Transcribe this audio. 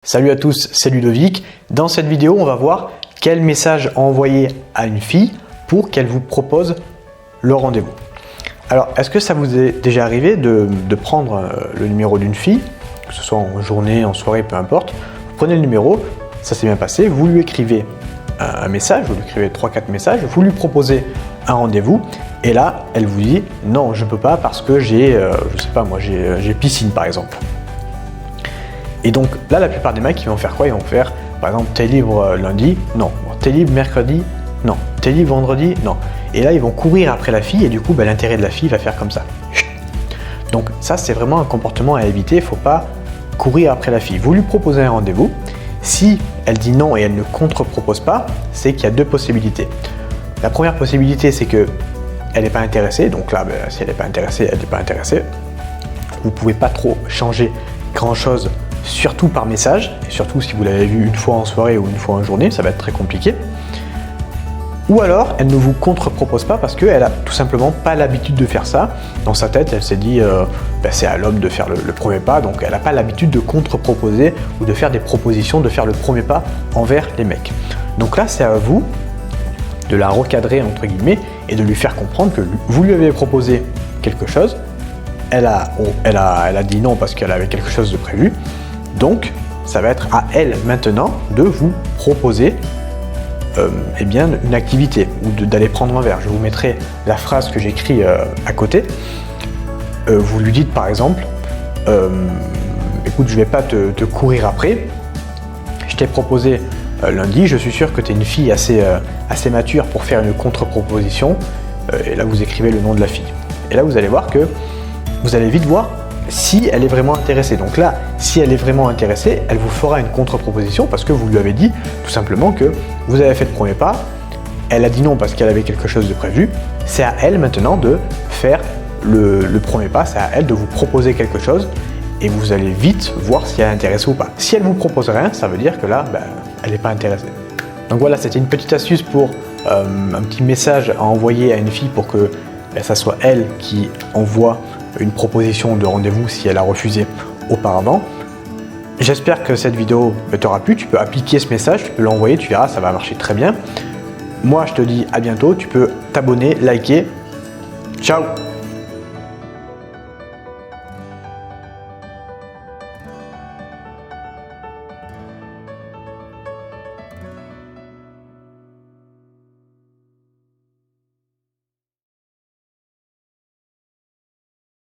Salut à tous, c'est Ludovic. Dans cette vidéo, on va voir quel message envoyer à une fille pour qu'elle vous propose le rendez-vous. Alors, est-ce que ça vous est déjà arrivé de prendre le numéro d'une fille, que ce soit en journée, en soirée, peu importe. Vous prenez le numéro, ça s'est bien passé, vous lui écrivez un message, vous lui écrivez 3-4 messages, vous lui proposez un rendez-vous, et là, elle vous dit « Non, je peux pas parce que j'ai, je sais pas moi, j'ai piscine par exemple ». Et donc là, la plupart des mecs, ils vont faire quoi? Ils vont faire, par exemple, t'es libre lundi? Non. T'es libre mercredi? Non. T'es libre vendredi? Non. Et là, ils vont courir après la fille et du coup, l'intérêt de la fille va faire comme ça. Donc ça, c'est vraiment un comportement à éviter. Il ne faut pas courir après la fille. Vous lui proposez un rendez-vous. Si elle dit non et elle ne contre-propose pas, c'est qu'il y a deux possibilités. La première possibilité, c'est qu'elle n'est pas intéressée. Donc là, si elle n'est pas intéressée, elle n'est pas intéressée. Vous ne pouvez pas trop changer grand-chose, surtout par message, et surtout si vous l'avez vu une fois en soirée ou une fois en journée, ça va être très compliqué. Ou alors, elle ne vous contre-propose pas parce qu'elle a tout simplement pas l'habitude de faire ça. Dans sa tête, elle s'est dit c'est à l'homme de faire le premier pas, donc elle n'a pas l'habitude de contre-proposer ou de faire des propositions, de faire le premier pas envers les mecs. Donc là, c'est à vous de la recadrer entre guillemets et de lui faire comprendre que vous lui avez proposé quelque chose, elle a dit non parce qu'elle avait quelque chose de prévu. Donc, ça va être à elle maintenant de vous proposer eh bien, une activité ou d'aller prendre un verre. Je vous mettrai la phrase que j'écris à côté. Vous lui dites par exemple écoute, je ne vais pas te courir après. Je t'ai proposé lundi, je suis sûr que tu es une fille assez mature pour faire une contre-proposition. Et là, vous écrivez le nom de la fille. Et là, vous allez voir que vous allez vite voir si elle est vraiment intéressée. Donc là, si elle est vraiment intéressée, elle vous fera une contre-proposition parce que vous lui avez dit tout simplement que vous avez fait le premier pas, elle a dit non parce qu'elle avait quelque chose de prévu, c'est à elle maintenant de faire le premier pas, c'est à elle de vous proposer quelque chose et vous allez vite voir si elle est intéressée ou pas. Si elle vous propose rien, ça veut dire que là, elle n'est pas intéressée. Donc voilà, c'était une petite astuce pour un petit message à envoyer à une fille pour que ça soit elle qui envoie une proposition de rendez-vous si elle a refusé auparavant. J'espère que cette vidéo t'aura plu. Tu peux appliquer ce message, tu peux l'envoyer, tu verras, ça va marcher très bien. Moi, je te dis à bientôt. Tu peux t'abonner, liker. Ciao!